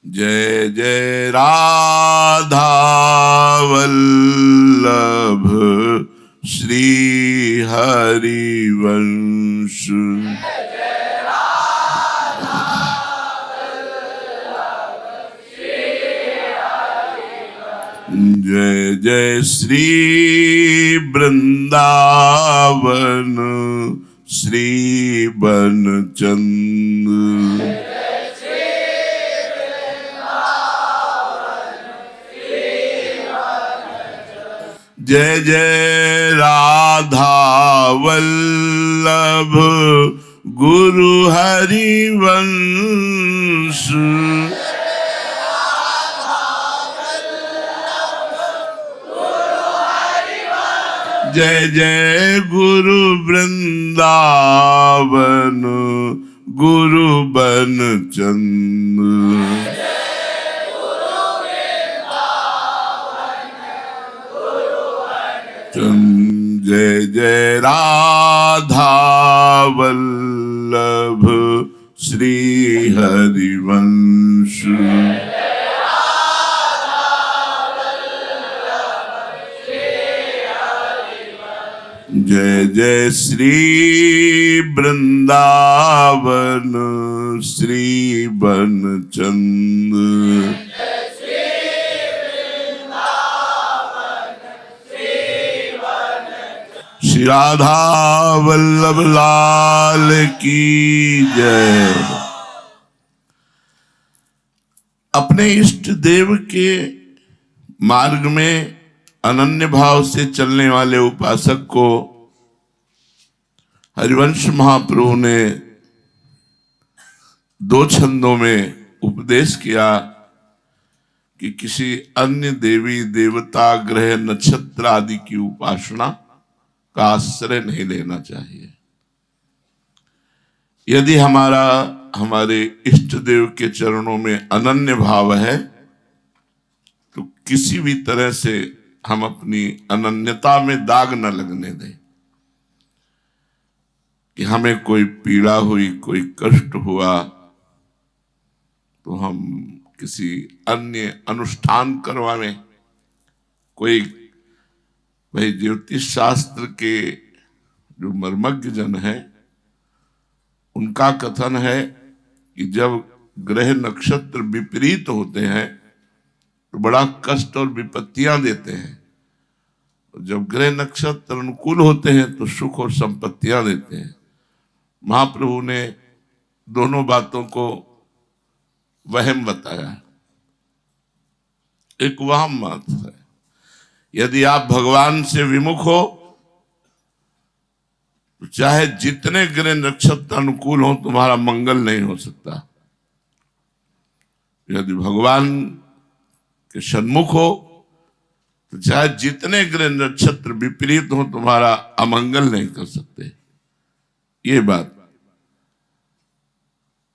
जय जय राधा वल्लभ श्री हरिवंश। जय जय श्री वृंदावन श्री बनचंद। जय जय राधा वल्लभ गुरु हरिवंश। जय जय गुरु वृंदावन गुरु बनचंद। जय जय राधा वल्लभ श्री हरिवंश। जय जय श्री वृंदावन श्री बनचंद। श्री राधा वल्लभ लाल की जय। अपने इष्ट देव के मार्ग में अनन्य भाव से चलने वाले उपासक को हरिवंश महाप्रभु ने 2 छंदों में उपदेश किया कि किसी अन्य देवी देवता ग्रह नक्षत्र आदि की उपासना का आश्रय नहीं लेना चाहिए। यदि हमारे इष्ट देव के चरणों में अनन्य भाव है तो किसी भी तरह से हम अपनी अनन्यता में दाग न लगने दें कि हमें कोई पीड़ा हुई, कोई कष्ट हुआ तो हम किसी अन्य अनुष्ठान करवाएं। कोई भाई ज्योतिष शास्त्र के जो मर्मज्ञ जन हैं उनका कथन है कि जब ग्रह नक्षत्र विपरीत होते हैं तो बड़ा कष्ट और विपत्तियां देते हैं, जब ग्रह नक्षत्र अनुकूल होते हैं तो सुख और संपत्तियां देते हैं। महाप्रभु ने दोनों बातों को वहम बताया। एक वहम बात है, यदि आप भगवान से विमुख हो तो चाहे जितने ग्रह नक्षत्र अनुकूल हो तुम्हारा मंगल नहीं हो सकता। यदि भगवान के सन्मुख हो तो चाहे जितने ग्रह नक्षत्र विपरीत हो तुम्हारा अमंगल नहीं कर सकते। ये बात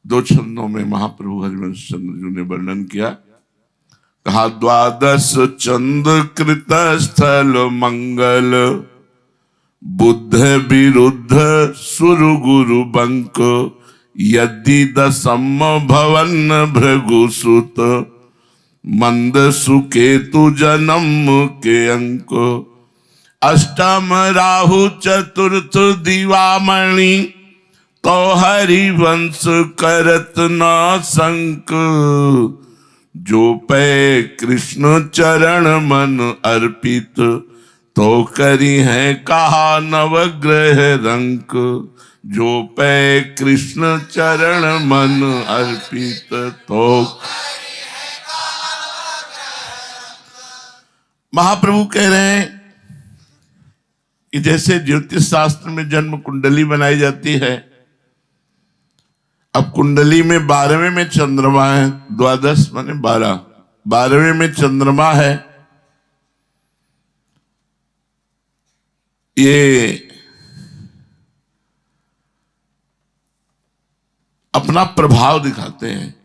2 छंदों में महाप्रभु हरिवंश चंद्र जी ने वर्णन किया। कहा 12 चंद कृत स्थल मंगल बुद्ध विरुद्ध सुरु गुरु बंक यदि दशम भवन भृगुसुत मंद सुकेतु जन्म के अंक अष्टम राहु चतुर्थ दिवामणि तो हरिवंश करत न संक जो पे कृष्ण चरण मन अर्पित तो करी है कहा नवग्रह रंक। जो पे कृष्ण चरण मन अर्पित तो महाप्रभु कह रहे हैं कि जैसे ज्योतिष शास्त्र में जन्म कुंडली बनाई जाती है, अब कुंडली में 12वें में चंद्रमा है, 12 माने 12, 12वें में चंद्रमा है। ये अपना प्रभाव दिखाते हैं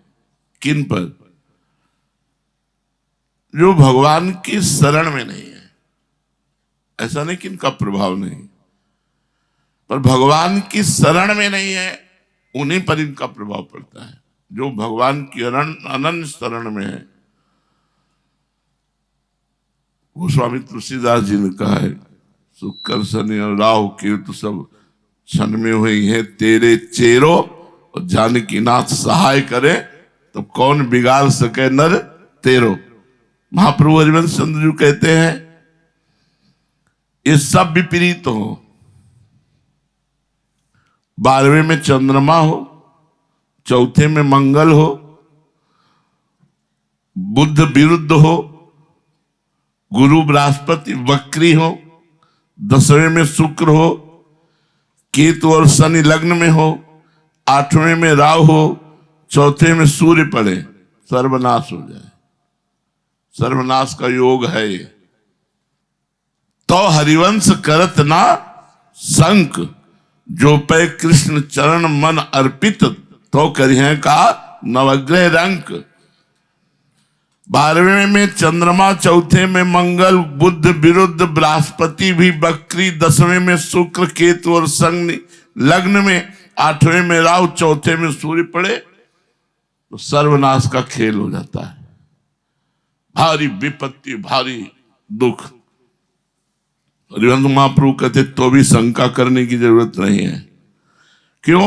किन पर? जो भगवान की शरण में नहीं है। ऐसा नहीं कि इनका प्रभाव नहीं, पर भगवान की शरण में नहीं है उन्हीं पर इनका प्रभाव पड़ता है। जो भगवान की अनन्य शरण में है। वो स्वामी तुलसीदास जी ने कहा है, शुक्र शनि और राहु केतु सब क्षण में हुई है, तेरे चेरो और जानकी नाथ सहाय करे, तो कौन बिगाड़ सके नर तेरो। महाप्रभु हरिवंश चंद्र जी कहते हैं ये सब विपरीत हो, 12वें में चंद्रमा हो, चौथे में मंगल हो, बुध विरुद्ध हो, गुरु बृहस्पति वक्री हो, 10वें में शुक्र हो, केतु और शनि लग्न में हो, 8वें में राहु हो, चौथे में सूर्य पड़े, सर्वनाश हो जाए। सर्वनाश का योग है ये। तो हरिवंश करत ना संक, जो पे कृष्ण चरण मन अर्पित, तो करिए का नवग्रह रंक। 12वें में चंद्रमा, चौथे में मंगल, बुध विरुद्ध, बृहस्पति भी वक्री, 10वें में शुक्र केतु और शनि लग्न में, 8वें में राहु, चौथे में सूर्य पड़े, तो सर्वनाश का खेल हो जाता है। भारी विपत्ति, भारी दुख। हरिवंश महाप्रभु कहते तो भी शंका करने की जरूरत नहीं है। क्यों?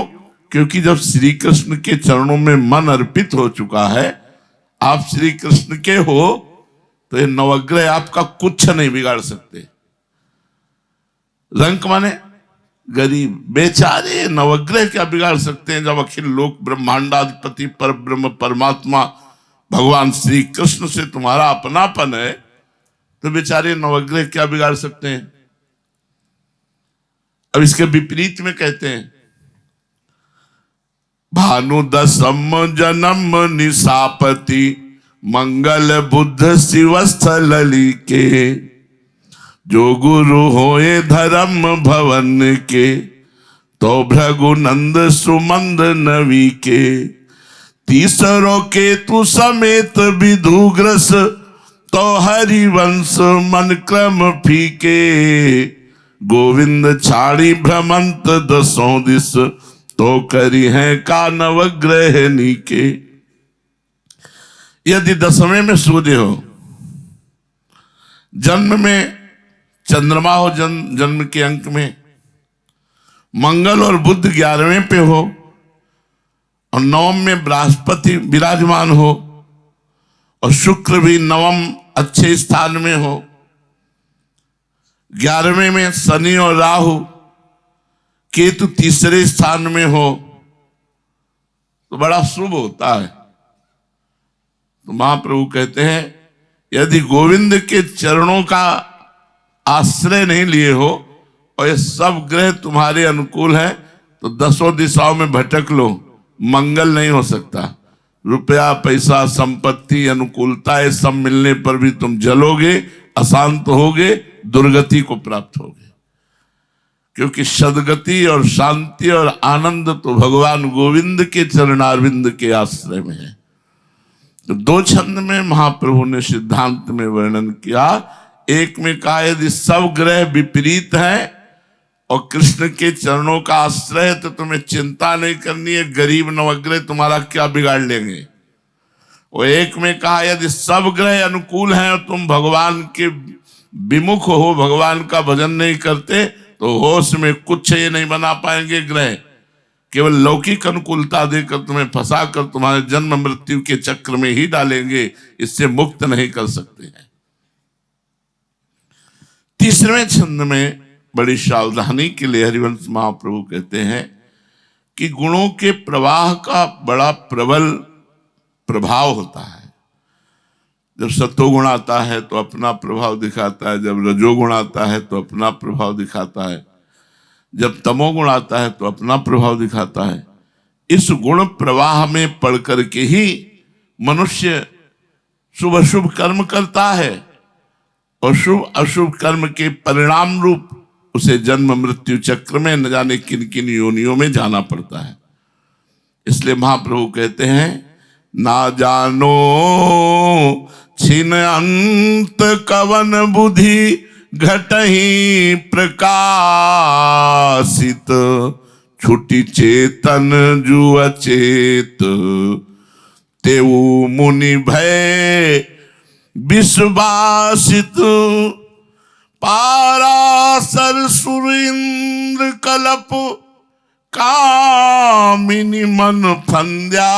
क्योंकि जब श्री कृष्ण के चरणों में मन अर्पित हो चुका है, आप श्री कृष्ण के हो, तो ये नवग्रह आपका कुछ नहीं बिगाड़ सकते। रंक माने गरीब, बेचारे नवग्रह क्या बिगाड़ सकते हैं, जब अखिल लोक ब्रह्मांडाधिपति पर ब्रह्म परमात्मा भगवान श्री कृष्ण से तुम्हारा अपनापन है, तो बेचारे नवग्रह क्या बिगाड़ सकते हैं। अब इसके विपरीत में कहते हैं, भानु दशम जन्म निशापति, मंगल बुद्ध शिवस्थली के, जो गुरु होए धर्म भवन के, तो भृगुनंद सुमंद नवी के, तीसरो केतु समेत विधुग्रस, तो हरिवंश मन क्रम फीके, गोविंद छाड़ी भ्रमंत दसों दिस, तो करी है का नवग्रह नीके। यदि 10वें में सूर्य हो, जन्म में चंद्रमा हो, जन्म के अंक में, मंगल और बुध 11वें पे हो, और 9वें में बृहस्पति विराजमान हो, और शुक्र भी 9वें अच्छे स्थान में हो, 11वें में शनि और राहु, केतु तीसरे स्थान में हो, तो बड़ा शुभ होता है। तो महाप्रभु कहते हैं यदि गोविंद के चरणों का आश्रय नहीं लिए हो और ये सब ग्रह तुम्हारे अनुकूल है, तो 10 दिशाओं में भटक लो, मंगल नहीं हो सकता। रुपया पैसा संपत्ति अनुकूलता ये सब मिलने पर भी तुम जलोगे, अशांत होगे, दुर्गति को प्राप्त होगे। क्योंकि सदगति और शांति और आनंद तो भगवान गोविंद के चरणारविंद के आश्रय में है। तो 2 छंद में महाप्रभु ने सिद्धांत में वर्णन किया। एक में कहा यदि सब ग्रह विपरीत है और कृष्ण के चरणों का आश्रय है, तो तुम्हें चिंता नहीं करनी है, गरीब नवग्रह तुम्हारा क्या बिगाड़ लेंगे। और एक में कहा यदि सब ग्रह अनुकूल हैं और तुम भगवान के विमुख हो, भगवान का भजन नहीं करते, तो होश में कुछ ये नहीं बना पाएंगे ग्रह, केवल लौकिक अनुकूलता देकर तुम्हें फंसाकर तुम्हारे जन्म मृत्यु के चक्र में ही डालेंगे, इससे मुक्त नहीं कर सकते हैं। 3वें छंद में बड़ी सावधानी के लिए हरिवंश महाप्रभु कहते हैं कि गुणों के प्रवाह का बड़ा प्रबल प्रभाव होता है। जब सत्वगुण आता है तो अपना प्रभाव दिखाता है, जब रजोगुण आता है तो अपना प्रभाव दिखाता है, जब तमोगुण आता है तो अपना प्रभाव दिखाता है। इस गुण प्रवाह में पड़ करके ही मनुष्य शुभ अशुभ कर्म करता है और शुभ अशुभ कर्म के परिणाम रूप उसे जन्म मृत्यु चक्र में न जाने किन किन योनियों में जाना पड़ता है। इसलिए महाप्रभु कहते हैं ना जानो छिन अंत कवन बुद्धि घटहि प्रकाशित छुटी चेतन जु अचेत तेऊ मुनि भय विश्वासित, पारासर सुरेंद्र कलप कामिनी मन फंद्या,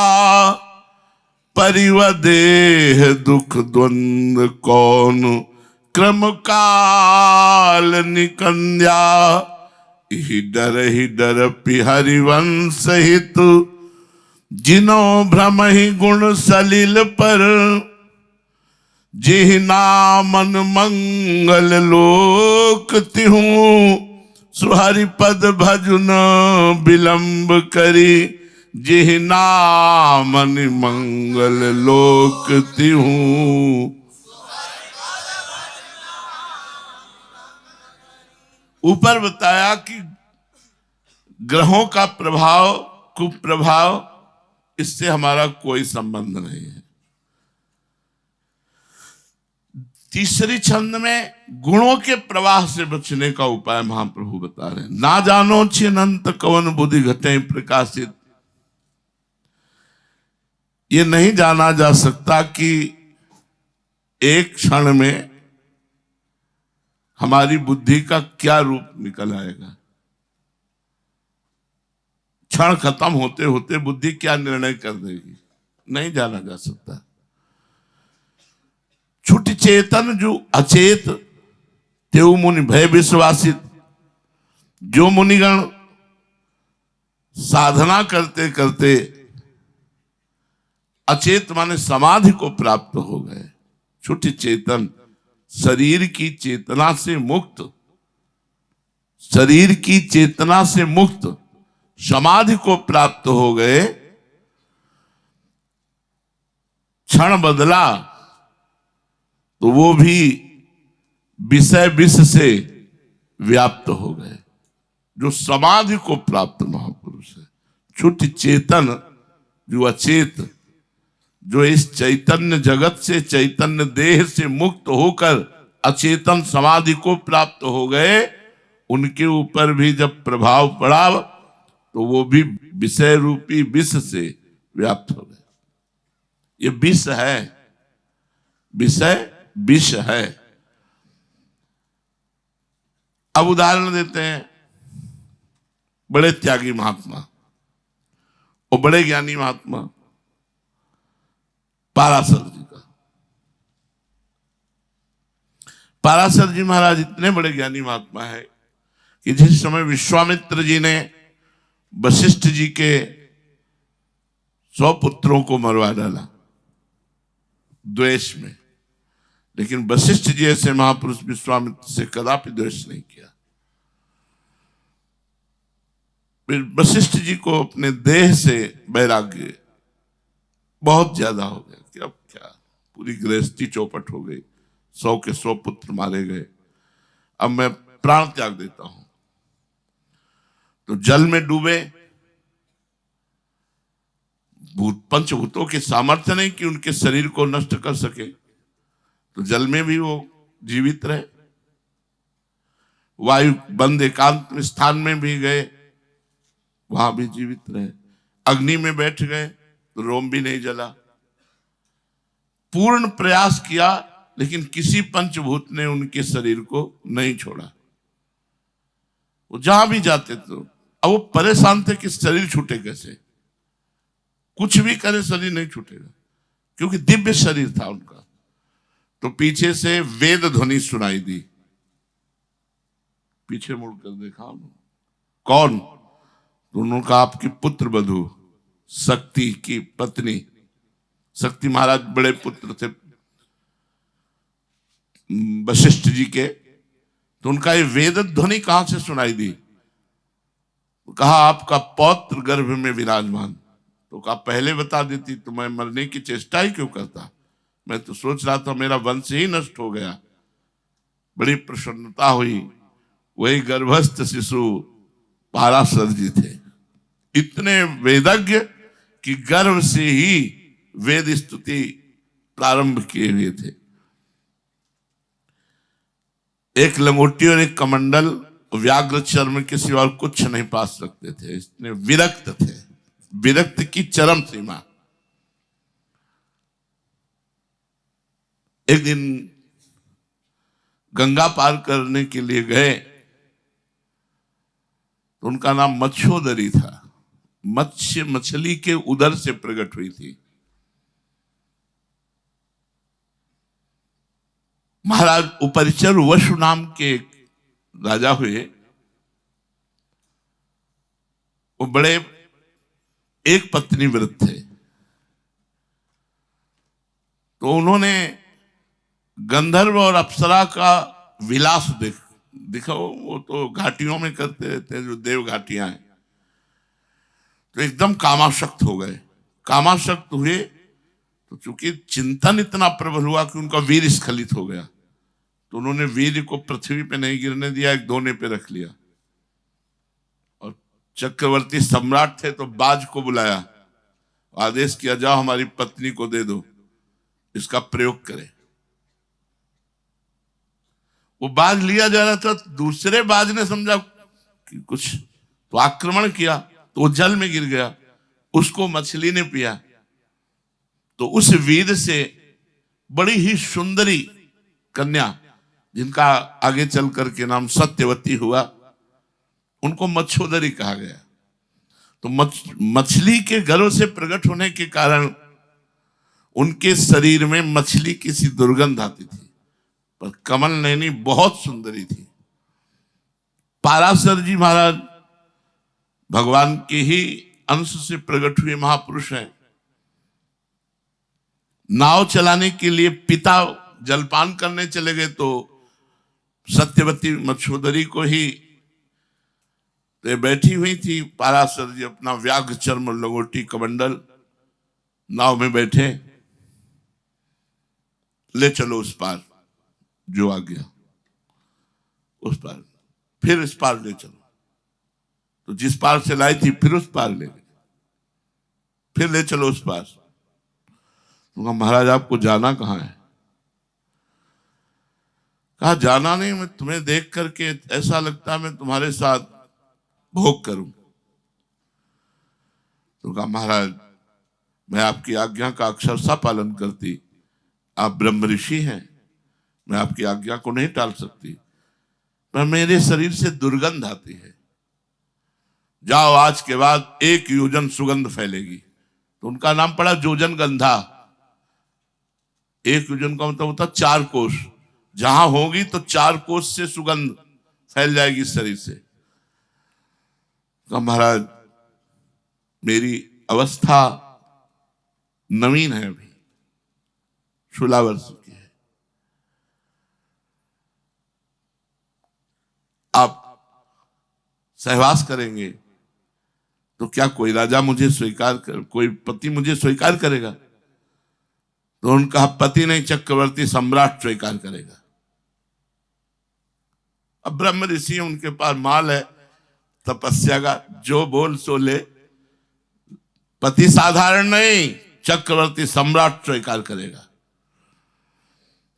परिवदेह दुख द्वंद्व कौन क्रम काल निकंद्या। ही डर हरिवंश हित, जिनो भ्रम ही गुण सलिल पर, जिह नामन मंगल लोक तिहु, सुहरि पद भजन विलंब करी, जिह नामन मंगल लोक तिहु। ऊपर बताया कि ग्रहों का प्रभाव, कुप्रभाव, इससे हमारा कोई संबंध नहीं है। तीसरी छंद में गुणों के प्रवाह से बचने का उपाय महाप्रभु बता रहे हैं। ना जानो छिनंत कवन बुद्धि घटे प्रकाशित। ये नहीं जाना जा सकता कि एक क्षण में हमारी बुद्धि का क्या रूप निकल आएगा। क्षण खत्म होते होते बुद्धि क्या निर्णय कर देगी, नहीं जाना जा सकता। छुट चेतन जो अचेत, तेऊ मुनि भय विश्वासित। जो मुनिगण साधना करते करते अचेत माने समाधि को प्राप्त हो गए, छुट चेतन, शरीर की चेतना से मुक्त, शरीर की चेतना से मुक्त समाधि को प्राप्त हो गए, क्षण बदला तो वो भी विषय विष से व्याप्त हो गए। जो समाधि को प्राप्त महापुरुष है, छुट चेतन जो अचेत, जो इस चैतन्य जगत से, चैतन्य देह से मुक्त होकर अचेतन समाधि को प्राप्त हो गए, उनके ऊपर भी जब प्रभाव पड़ा तो वो भी विषय रूपी विष से व्याप्त हो गए। ये विष है, विषय विष है। अब उदाहरण देते हैं, बड़े त्यागी महात्मा और बड़े ज्ञानी महात्मा पाराशर जी का। पाराशर जी महाराज इतने बड़े ज्ञानी महात्मा है कि जिस समय विश्वामित्र जी ने वशिष्ठ जी के 100 पुत्रों को मरवा डाला द्वेष में, लेकिन वशिष्ठ जी ऐसे महापुरुष विश्वामित्र से कदापि द्वेष नहीं किया। फिर वशिष्ठ जी को अपने देह से वैराग्य बहुत ज्यादा हो गया कि अब क्या, पूरी गृहस्थी चौपट हो गई, 100 के 100 पुत्र मारे गए, अब मैं प्राण त्याग देता हूं। तो जल में डूबे, पंचभूतों के सामर्थ्य नहीं कि उनके शरीर को नष्ट कर सके, तो जल में भी वो जीवित रहे। वायु बंद एकांत स्थान में भी गए, वहां भी जीवित रहे। अग्नि में बैठ गए तो रोम भी नहीं जला। पूर्ण प्रयास किया, लेकिन किसी पंचभूत ने उनके शरीर को नहीं छोड़ा। वो जहां भी जाते तो अब वो परेशान थे कि शरीर छूटे कैसे। कुछ भी करे शरीर नहीं छूटेगा, क्योंकि दिव्य शरीर था उनका। तो पीछे से वेद ध्वनि सुनाई दी, पीछे मुड़कर देखा, कौन? तो उन्होंने कहा आपकी पुत्र वधू शक्ति की पत्नी। शक्ति महाराज बड़े पुत्र थे वशिष्ठ जी के, तो उनका ये वेद ध्वनि कहां से सुनाई दी? कहा आपका पौत्र गर्भ में विराजमान। तो कहा पहले बता देती तो मैं मरने की चेष्टा ही क्यों करता, मैं तो सोच रहा था मेरा वंश ही नष्ट हो गया। बड़ी प्रसन्नता हुई। वही गर्भस्थ शिशु पाराशर जी थे, इतने वेदज्ञ कि गर्भ से ही वेद स्तुति प्रारंभ किए हुए थे। एक लंगोटी और एक कमंडल व्याघ्र चर्म के सिवा और कुछ नहीं पा सकते थे, इतने विरक्त थे, विरक्त की चरम सीमा। एक दिन गंगा पार करने के लिए गए तो उनका नाम मत्स्योदरी था। मछली के उदर से प्रकट हुई थी। महाराज उपरिचर वशु नाम के राजा हुए। वो बड़े एक पत्नी व्रत थे। तो उन्होंने गंधर्व और अप्सरा का विलास देखा। वो तो घाटियों में करते रहते हैं, जो देव घाटियां हैं। तो एकदम कामासक्त हो गए। कामासक्त हुए तो चूंकि चिंतन इतना प्रबल हुआ कि उनका वीर स्खलित हो गया, तो उन्होंने वीर को पृथ्वी पे नहीं गिरने दिया, एक दोने पे रख लिया। और चक्रवर्ती सम्राट थे तो बाज को बुलाया, आदेश किया, जाओ हमारी पत्नी को दे दो, इसका प्रयोग करे। वो बाज लिया जा रहा था, दूसरे बाज ने समझा कि कुछ, तो आक्रमण किया, तो वो जल में गिर गया। उसको मछली ने पिया। तो उस वीर से बड़ी ही सुंदरी कन्या, जिनका आगे चल करके नाम सत्यवती हुआ, उनको मत्स्योदरी कहा गया। तो मछली के गरों से प्रकट होने के कारण उनके शरीर में मछली की सी दुर्गंध आती थी, पर कमल नैनी बहुत सुंदरी थी। पाराशर जी महाराज भगवान के ही अंश से प्रकट हुए महापुरुष हैं। नाव चलाने के लिए पिता जलपान करने चले गए तो सत्यवती मत्स्योदरी को ही तो बैठी हुई थी। पाराशर जी अपना व्याघ्र चर्म लंगोटी कमंडल नाव में बैठे, ले चलो उस पार, जो आ गया उस पार, फिर इस पार ले चलो। तो जिस पार से लाई थी फिर उस पार ले गए, फिर ले चलो उस पार। तो महाराज आपको जाना कहाँ है? कहा जाना नहीं, मैं तुम्हें देख करके ऐसा लगता है मैं तुम्हारे साथ भोग करूं। तो कहा महाराज मैं आपकी आज्ञा का अक्षरशः पालन करती, आप ब्रह्म ऋषि हैं, मैं आपकी आज्ञा को नहीं टाल सकती, पर मेरे शरीर से दुर्गंध आती है। जाओ, आज के बाद 1 योजन सुगंध फैलेगी। तो उनका नाम पड़ा योजन गंधा। 1 योजन का मतलब होता 4 कोस। जहां होगी तो 4 कोस से सुगंध फैल जाएगी शरीर से। तो महाराज मेरी अवस्था नवीन है, अभी 16 वर्ष की है, आप सहवास करेंगे तो क्या कोई राजा मुझे स्वीकार कर, कोई पति मुझे स्वीकार करेगा? तो उनका पति नहीं, चक्रवर्ती सम्राट स्वीकार करेगा। अब ब्रह्म ऋषि उनके पास माल है तपस्या का, जो बोल सो ले। पति साधारण नहीं, चक्रवर्ती सम्राट स्वीकार करेगा।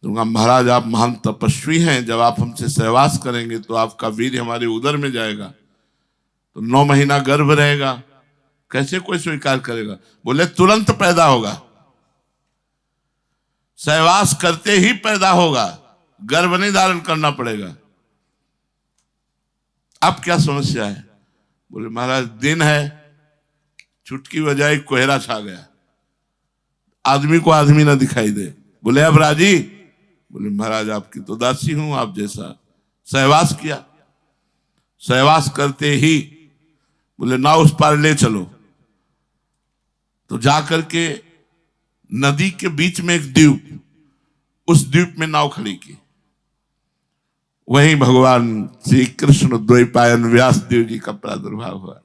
तो महाराज आप महान तपस्वी हैं, जब आप हमसे सहवास करेंगे तो आपका वीर हमारे उदर में जाएगा, तो 9 महीना गर्भ रहेगा, कैसे कोई स्वीकार करेगा? बोले तुरंत पैदा होगा, सहवास करते ही पैदा होगा, गर्भ नहीं धारण करना पड़ेगा। अब क्या समस्या है? बोले महाराज दिन है, चुटकी बजाई कोहरा छा गया, आदमी को आदमी ना दिखाई दे। बोले अब राजी? बोले महाराज आपकी तो दासी हूं, आप जैसा। सहवास किया, सहवास करते ही बोले ना उस पार ले चलो। तो जाकर के नदी के बीच में एक द्वीप, उस द्वीप में नाव खड़ी की। वहीं भगवान श्री कृष्ण द्वैपायन व्यास देव जी का प्रादुर्भाव हुआ।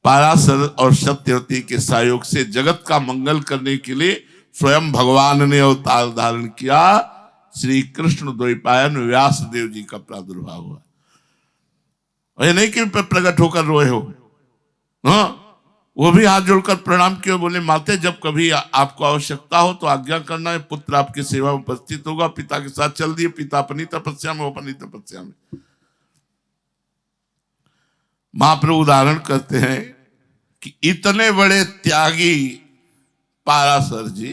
पाराशर और सत्यवती के सहयोग से जगत का मंगल करने के लिए स्वयं भगवान ने अवतार धारण किया। श्री कृष्ण द्वैपायन व्यास देव जी का प्रादुर्भाव हुआ। और ये नहीं कि प्रकट होकर रोए हो, हाँ, वो भी हाथ जोड़कर प्रणाम किया, बोले माते जब कभी आपको आवश्यकता हो तो आज्ञा करना है, पुत्र आपकी सेवा में उपस्थित होगा। पिता के साथ चल दिए, पिता अपनी तपस्या में, अपनी तपस्या में। महाप्रभु उदाहरण करते हैं कि इतने बड़े त्यागी पाराशर जी,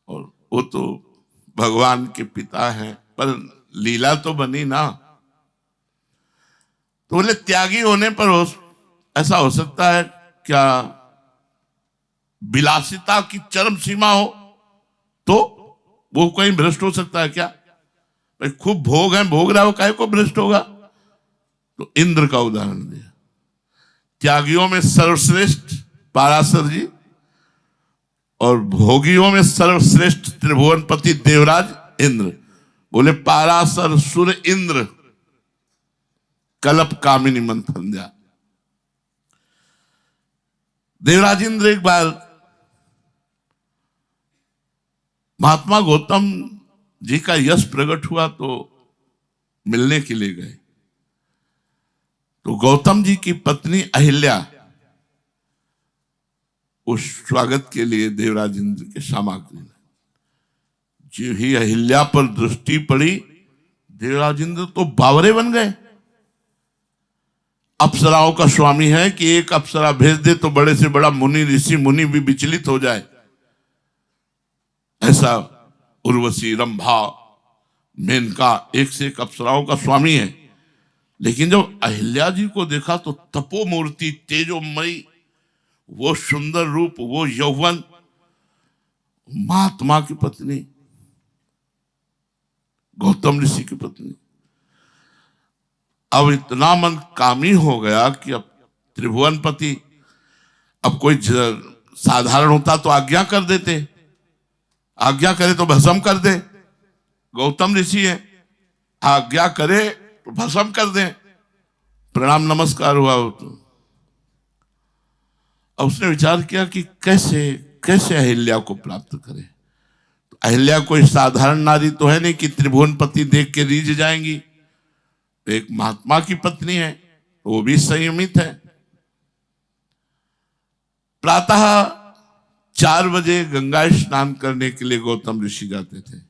और वो तो भगवान के पिता हैं, पर लीला तो बनी ना। तो बोले त्यागी होने पर ऐसा हो सकता है क्या? विलासिता की चरम सीमा हो तो वो कहीं भ्रष्ट हो सकता है क्या? भाई खूब भोग है, भोग रहा हो, काहे को भ्रष्ट होगा? तो इंद्र का उदाहरण दिया। त्यागियों में सर्वश्रेष्ठ पाराशर जी और भोगियों में सर्वश्रेष्ठ त्रिभुवनपति देवराज इंद्र। बोले पाराशर सुर इंद्र कलप कामिनी मंथन्या। देवराज इंद्र एक बार महात्मा गौतम जी का यश प्रकट हुआ तो मिलने के लिए गए। तो गौतम जी की पत्नी अहिल्या उस स्वागत के लिए देवराज इंद्र के सामग्री में, जो ही अहिल्या पर दृष्टि पड़ी देवराज इंद्र तो बावरे बन गए। अप्सराओं का स्वामी है कि एक अप्सरा भेज दे तो बड़े से बड़ा मुनि ऋषि मुनि भी विचलित हो जाए, ऐसा उर्वशी रंभा मेनका एक से एक अप्सराओं का स्वामी है। लेकिन जब अहिल्या जी को देखा तो तपोमूर्ति तेजोमयी, वो सुंदर रूप, वो यौवन, महात्मा की पत्नी, गौतम ऋषि की पत्नी, अब इतना मन कामी हो गया कि अब त्रिभुवनपति, अब कोई साधारण होता तो आज्ञा कर देते, आज्ञा करे तो भस्म कर दे। गौतम ऋषि है, आज्ञा करे तो भस्म कर दे। प्रणाम नमस्कार हुआ हो तो अब उसने विचार किया कि कैसे कैसे अहिल्या को प्राप्त करे। तो अहिल्या कोई साधारण नारी तो है नहीं कि त्रिभुवनपति देख के रीझ जाएंगी। तो एक महात्मा की पत्नी है, वो भी संयमित है। प्रातः 4 बजे गंगा स्नान करने के लिए गौतम ऋषि जाते थे।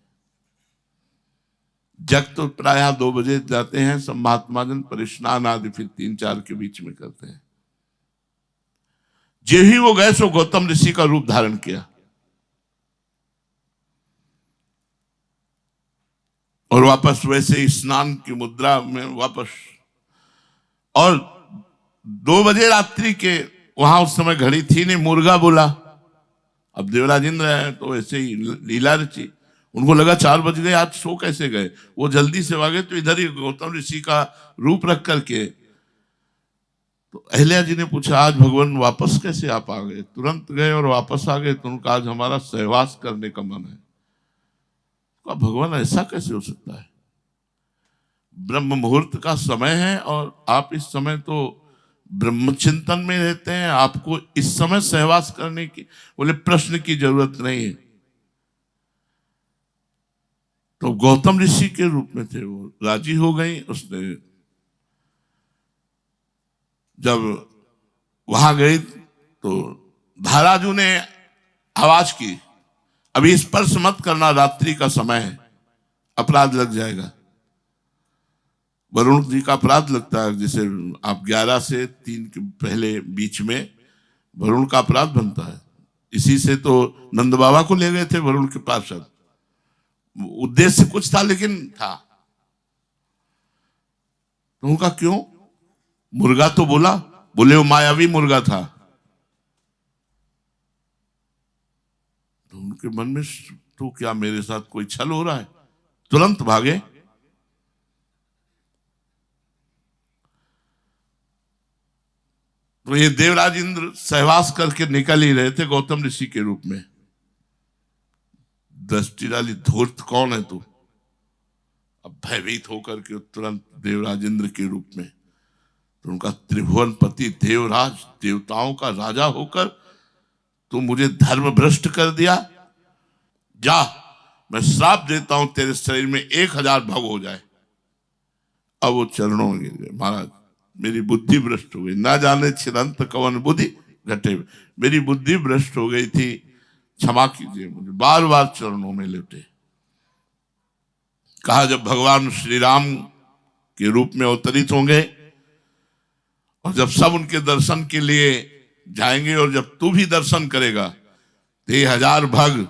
जग तो प्रायः 2 बजे जाते हैं सब महात्मा जन, पर स्नान आदि फिर 3-4 के बीच में करते हैं। जे ही वो गए सो गौतम ऋषि का रूप धारण किया और वापस वैसे स्नान की मुद्रा में वापस। और 2 बजे रात्रि के, वहां उस समय घड़ी थी नहीं, मुर्गा बोला। अब देवराज इंद्र है तो ऐसे ही लीला रची, उनको लगा 4 बज गए, आज सो कैसे गए। वो जल्दी से भागे तो इधर ही गौतम ऋषि का रूप रख करके। तो अहिल्या जी ने पूछा आज भगवान वापस कैसे आप आ गए? तुरंत गए और वापस आ गए। तो उनका आज हमारा सहवास करने का मन है। तो भगवान ऐसा कैसे हो सकता है? ब्रह्म मुहूर्त का समय है और आप इस समय तो ब्रह्म चिंतन में रहते हैं, आपको इस समय सहवास करने की, बोले प्रश्न की जरूरत नहीं है। तो गौतम ऋषि के रूप में थे, वो राजी हो गई। उसने जब वहां गई तो धाराजू ने आवाज की, अभी स्पर्श मत करना, रात्रि का समय है, अपराध लग जाएगा। वरुण जी का अपराध लगता है, जैसे आप 11 से 3 के पहले बीच में वरुण का अपराध बनता है। इसी से तो नंद बाबा को ले गए थे वरुण के पार्षद। उद्देश्य कुछ था लेकिन था। तो उनका क्यों? मुर्गा तो बोला, बोले वो मायावी मुर्गा था। तो उनके मन में तो क्या मेरे साथ कोई छल हो रहा है, तुरंत भागे। तो ये देवराज इंद्र सहवास करके निकल ही रहे थे गौतम ऋषि के रूप में। दृष्टि डाली, धूर्त कौन है तू? अब भयभीत होकर के तुरंत देवराज इंद्र के रूप में। तो उनका त्रिभुवनपति देवराज, देवताओं का राजा होकर तू मुझे धर्म भ्रष्ट कर दिया। जा, मैं श्राप देता हूं तेरे शरीर में 1000 भव हो जाए। अब वो चरणों में गिर गए, महाराज मेरी बुद्धि भ्रष्ट हो गई, ना जाने छिदंत कवन बुद्धि घटे, मेरी बुद्धि भ्रष्ट हो गई थी, क्षमा कीजिए मुझे। बार बार चरणों में लेटे। कहा जब भगवान श्री राम के रूप में अवतरित होंगे और जब सब उनके दर्शन के लिए जाएंगे और जब तू भी दर्शन करेगा तो 1000 भग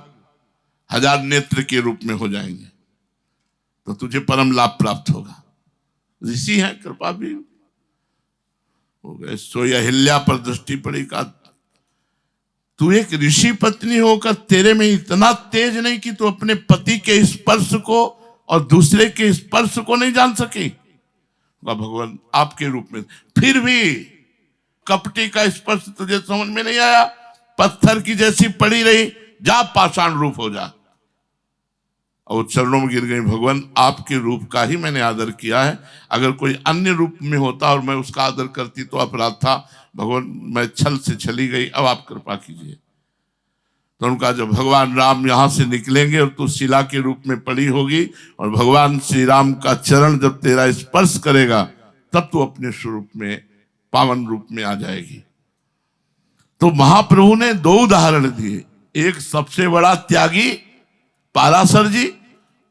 1000 नेत्र के रूप में हो जाएंगे तो तुझे परम लाभ प्राप्त होगा। ऋषि हैं, कृपा भी हो गए। सो अहिल्या पर दृष्टि पड़ी का तू एक ऋषि पत्नी होकर तेरे में इतना तेज नहीं कि तू अपने पति के स्पर्श को और दूसरे के स्पर्श को नहीं जान सकी। भगवान आपके रूप में फिर भी कपटी का स्पर्श तुझे समझ में नहीं आया, पत्थर की जैसी पड़ी रही, जा पाषाण रूप हो जा। और चरणों में गिर गई, भगवान आपके रूप का ही मैंने आदर किया है, अगर कोई अन्य रूप में होता और मैं उसका आदर करती तो अपराध था। भगवान मैं छल से चली गई, अब आप कृपा कीजिए। तो उनका जब भगवान राम यहां से निकलेंगे और तू शिला के रूप में पड़ी होगी और भगवान श्री राम का चरण जब तेरा स्पर्श करेगा तब तू अपने स्वरूप में पावन रूप में आ जाएगी। तो महाप्रभु ने 2 उदाहरण दिए, एक सबसे बड़ा त्यागी पाराशर जी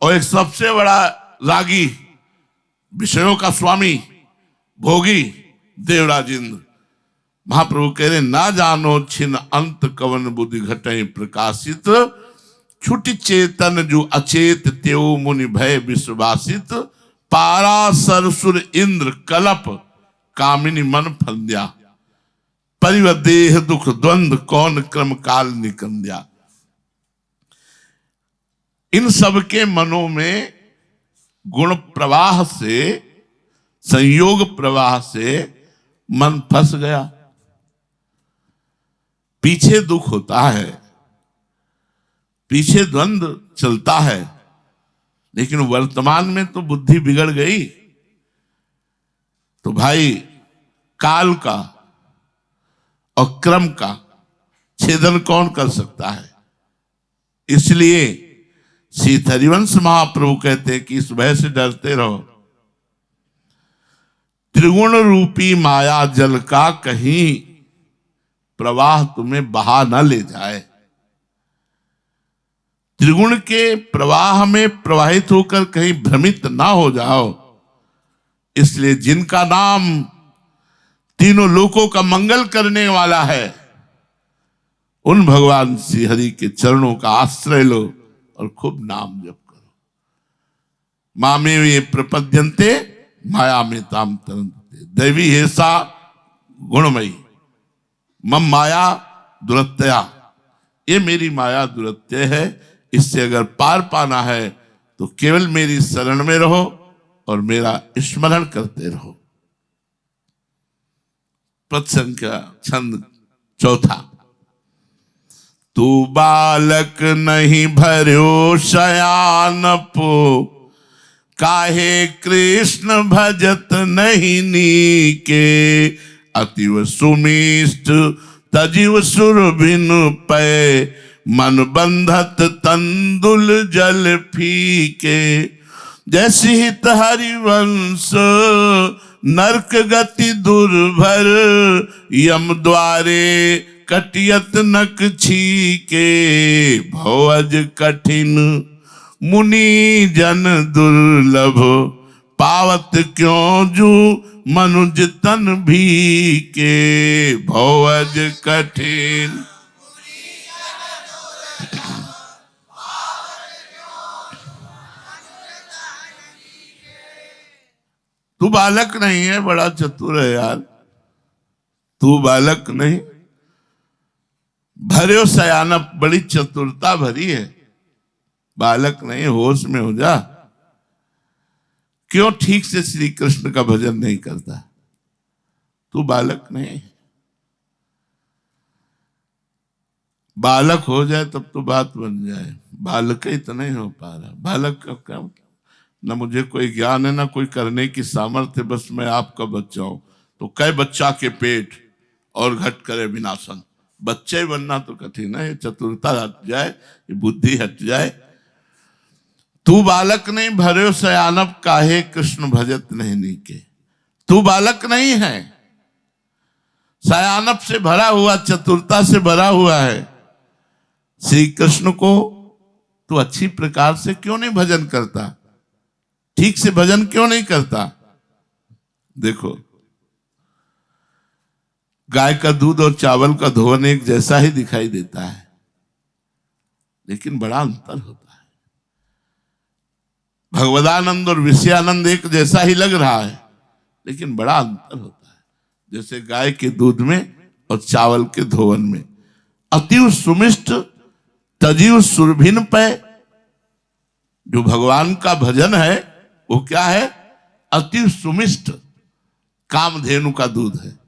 और एक सबसे बड़ा रागी विषयों का स्वामी भोगी देवराज इंद्र। महाप्रभु कह रहे ना जानो छिन अंत कवन बुद्धि घटे प्रकाशित, छुट चेतन जो अचेत त्यो मुनि भय विश्वासित, पाराशर सुर इंद्र कलप कामिनी मन फंद्या, परिव देह दुख द्वंद कौन क्रम काल निकंद्या। इन सबके मनों में गुण प्रवाह से, संयोग प्रवाह से मन फंस गया। पीछे दुख होता है, पीछे द्वंद्व चलता है, लेकिन वर्तमान में तो बुद्धि बिगड़ गई। तो भाई काल का और क्रम का छेदन कौन कर सकता है? इसलिए श्री हरिवंश महाप्रभु कहते हैं कि इस भय से डरते रहो, त्रिगुण रूपी माया जल का कहीं प्रवाह तुम्हें बहा न ले जाए। त्रिगुण के प्रवाह में प्रवाहित होकर कहीं भ्रमित ना हो जाओ। इसलिए जिनका नाम तीनों लोकों का मंगल करने वाला है, उन भगवान श्री हरि के चरणों का आश्रय लो और खूब नाम जप करो। मामे वे प्रपद्यन्ते माया में ताम तरन्ते, दैवी हेसा गुणमयी मम माया दुरत्यया, ये मेरी माया दुरत्य है, इससे अगर पार पाना है तो केवल मेरी शरण में रहो और मेरा स्मरण करते रहो। पद संख्या छंद 4। तू बालक नहीं भर्यो शयान पो, काहे कृष्ण भजत नहीं नीके, अतिव सुमिष्ट तजीव सुर बिनु पै, मन बंधत तंदुल जल फीके, जैसी हित हरिवंश नरक गति दुर्भर, यम द्वारे कटियत नक छीके, भवज कठिन मुनि जन दुर्लभ, पावत क्यों जू मनुज तन भी के, भवज कठिन। तू बालक नहीं है, बड़ा चतुर है यार। तू बालक नहीं, भर्यो सयानप, बड़ी चतुरता भरी है। बालक नहीं, होश में हो जा। क्यों ठीक से श्री कृष्ण का भजन नहीं करता? तू बालक नहीं। बालक हो जाए तब तो बात बन जाए, बालक ही तो नहीं हो पा रहा। बालक का क्या, न मुझे कोई ज्ञान है, ना कोई करने की सामर्थ्य, बस मैं आपका बच्चा हूं। तो कई बच्चा के पेट और घट करे विनाशन। बच्चे बनना तो कठिन है, चतुरता हट जाए, ये बुद्धि हट जाए। तू बालक नहीं भर्यो सयानप, काहे कृष्ण भजत नहीं नीके। तू बालक नहीं है, सयानप से भरा हुआ, चतुरता से भरा हुआ है। श्री कृष्ण को तू अच्छी प्रकार से क्यों नहीं भजन करता? ठीक से भजन क्यों नहीं करता? देखो, गाय का दूध और चावल का धोवन एक जैसा ही दिखाई देता है, लेकिन बड़ा अंतर होता है। भगवदानंद और विषयानंद एक जैसा ही लग रहा है, लेकिन बड़ा अंतर होता है। जैसे गाय के दूध में और चावल के धोवन में। अतिव सुमिष्ट तजीव सुरभिन पे, जो भगवान का भजन है वो क्या है? अति सुमिष्ट कामधेनु का दूध है।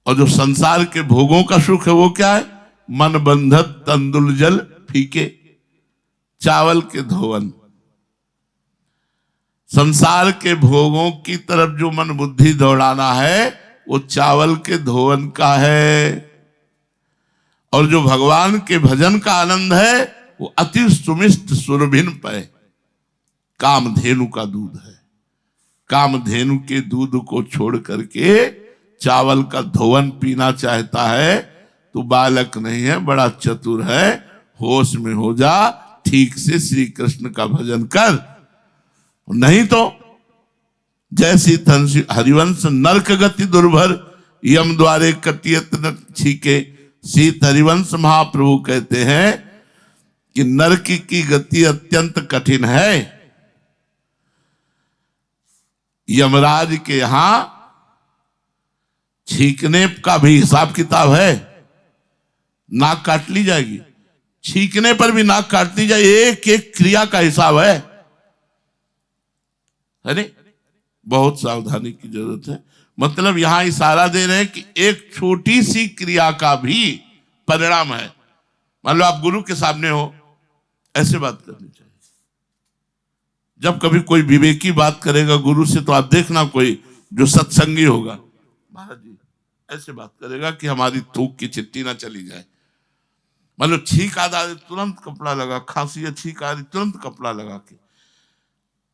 और जो संसार के भोगों का सुख है वो क्या है? मन बंधत तंदुल जल फीके, चावल के धोवन। संसार के भोगों की तरफ जो मन बुद्धि दौड़ाना है वो चावल के धोवन का है। और जो भगवान के भजन का आनंद है वो अति सुमिष्ट सुरभिन पे, कामधेनु का दूध है। कामधेनु के दूध को छोड़ करके चावल का धोवन पीना चाहता है तो बालक नहीं है, बड़ा चतुर है। होश में हो जा, ठीक से श्री कृष्ण का भजन कर। नहीं तो जैसी हरिवंश नरक गति दुर्भर, यम द्वारे कटियत न छीके। सीत हरिवंश महाप्रभु कहते हैं कि नरक की गति अत्यंत कठिन है। यमराज के यहां छींकने का भी हिसाब किताब है। नाक काट ली जाएगी, छींकने पर भी नाक काट ली जाए, एक एक क्रिया का हिसाब है। अरे बहुत सावधानी की जरूरत है। मतलब यहां इशारा दे रहे हैं कि एक छोटी सी क्रिया का भी परिणाम है। मान लो आप गुरु के सामने हो, ऐसे बात करनी चाहिए। जब कभी कोई विवेकी बात करेगा गुरु से तो आप देखना कोई जो सत्संगी होगा, महाराज जी ऐसे बात करेगा कि हमारी थूक की चिट्ठी ना चली जाए। मान लो छींक आ रही, तुरंत कपड़ा लगा, खांसी है, छींक आ रही, तुरंत कपड़ा लगा के,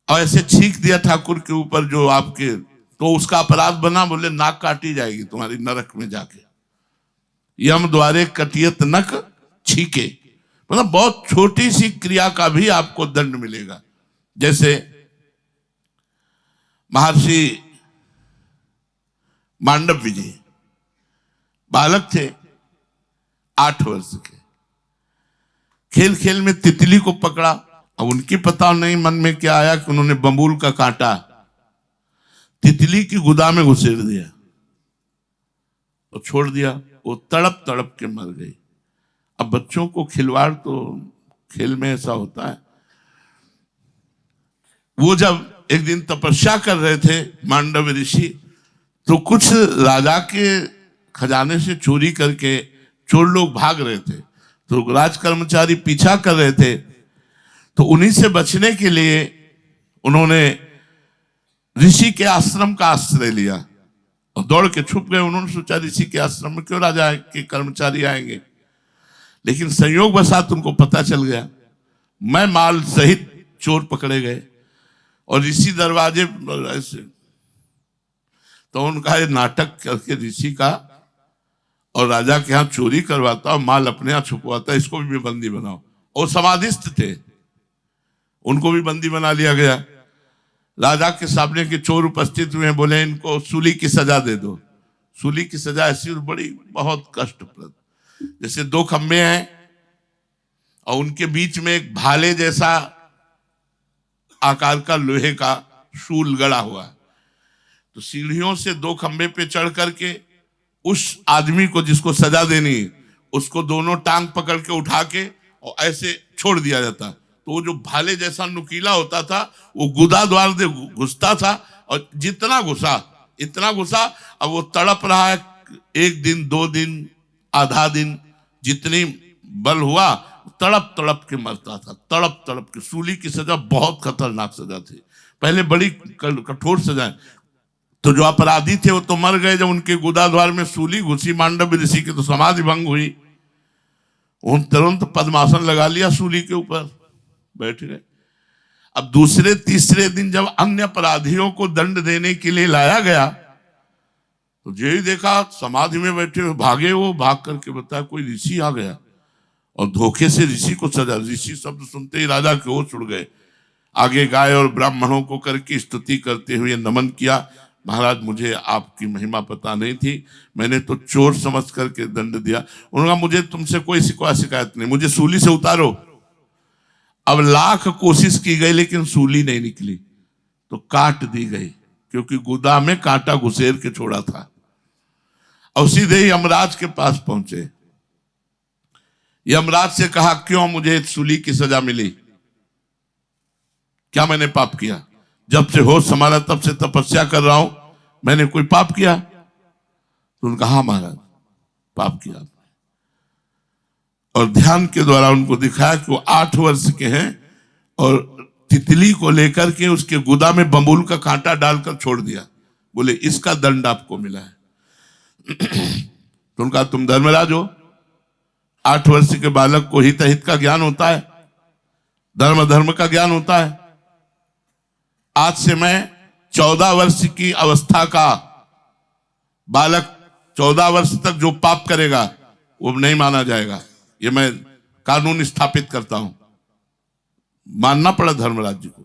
और ऐसे छींक दिया ठाकुर के ऊपर जो आपके, तो उसका अपराध बना, बोले नाक काटी जाएगी तुम्हारी नरक में जाके। यम द्वारे कटियत नक छीके, मतलब बहुत छोटी सी क्रिया का भी आपको दंड मिलेगा। जैसे महर्षि मांडव्य जी बालक थे 8 वर्ष के, खेल खेल में तितली को पकड़ा। अब उनकी पता नहीं मन में क्या आया कि उन्होंने बबूल का कांटा तितली की गुदा में घुसेड़ दिया और छोड़ दिया। वो तड़प तड़प के मर गई। अब बच्चों को खिलवाड़ तो खेल में ऐसा होता है। वो जब एक दिन तपस्या कर रहे थे मांडव ऋषि, तो कुछ राजा के खजाने से चोरी करके चोर लोग भाग रहे थे, तो राज कर्मचारी पीछा कर रहे थे। तो उन्हीं से बचने के लिए उन्होंने ऋषि के आश्रम का आश्रय लिया और दौड़ के छुप गए। उन्होंने सोचा ऋषि के आश्रम में क्यों राजा के कर्मचारी आएंगे, लेकिन संयोग वशात उनको पता चल गया। मैं माल सहित चोर पकड़े गए और ऋषि दरवाजे ऐसे, तो उनका ये नाटक करके ऋषि का और राजा के यहाँ चोरी करवाता और माल अपने यहाँ छुपवाता, इसको भी बंदी बनाओ। और समाधिस्थ थे, उनको भी बंदी बना लिया गया। राजा के सामने के चोर उपस्थित हुए, बोले इनको सूली की सजा दे दो। सूली की सजा ऐसी बड़ी बहुत कष्टप्रद, जैसे 2 खंबे हैं और उनके बीच में एक भाले जैसा आकार का लोहे का शूल गड़ा हुआ है। तो सीढ़ियों से 2 खंबे पे चढ़ करके उस आदमी को जिसको सजा देनी उसको दोनों टांग पकड़ के उठा के और ऐसे छोड़ दिया जाता। तो वो जो भाले जैसा नुकीला होता था वो गुदा द्वार से घुसता था, और जितना घुसा इतना घुसा। अब वो तड़प रहा है 1 दिन 2 दिन आधा दिन, जितनी बल हुआ तड़प तड़प के मरता था, तड़प तड़प के। सूली की सजा बहुत खतरनाक सजा थी, पहले बड़ी कठोर सजाएं। तो जो अपराधी थे वो तो मर गए, जब उनके गुदा द्वार में सूली घुसी मांडव ऋषि की तो समाधि भंग हुई। उन तुरंत पद्मासन लगा लिया, सूली के ऊपर बैठ गए। अब दूसरे तीसरे दिन जब अन्य अपराधियों को दंड देने के लिए लाया गया तो जो ही देखा समाधि में बैठे हुए भागे, वो भाग करके बताया कोई ऋषि आ गया और धोखे से ऋषि को सजा। ऋषि शब्द सुनते ही राजा के होश उड़ गए। आगे गाय और ब्राह्मणों को करके स्तुति करते हुए नमन किया। महाराज मुझे आपकी महिमा पता नहीं थी, मैंने तो चोर समझ करके दंड दिया। उन्होंने कहा मुझे तुमसे कोई शिकायत नहीं, मुझे सूली से उतारो। अब लाख कोशिश की गई लेकिन सूली नहीं निकली, तो काट दी गई, क्योंकि गुदा में कांटा घुसेर के छोड़ा था। और सीधे ही यमराज के पास पहुंचे। यमराज से कहा क्यों मुझे सूली की सजा मिली, क्या मैंने पाप किया? जब से होश संभाला तब से तपस्या कर रहा हूं, मैंने कोई पाप किया? तो उन्होंने कहा हाँ महाराज पाप किया। और ध्यान के द्वारा उनको दिखाया कि वो 8 वर्ष के हैं और तितली को लेकर के उसके गुदा में बबूल का कांटा डालकर छोड़ दिया। बोले इसका दंड आपको मिला है। तो उनका तुम धर्मराज हो, 8 वर्ष के बालक को हित हित का ज्ञान होता है, धर्म का ज्ञान होता है। आज से मैं 14 वर्ष की अवस्था का बालक 14 वर्ष तक जो पाप करेगा वो नहीं माना जाएगा, ये मैं कानून स्थापित करता हूं। मानना पड़ा धर्मराज जी को।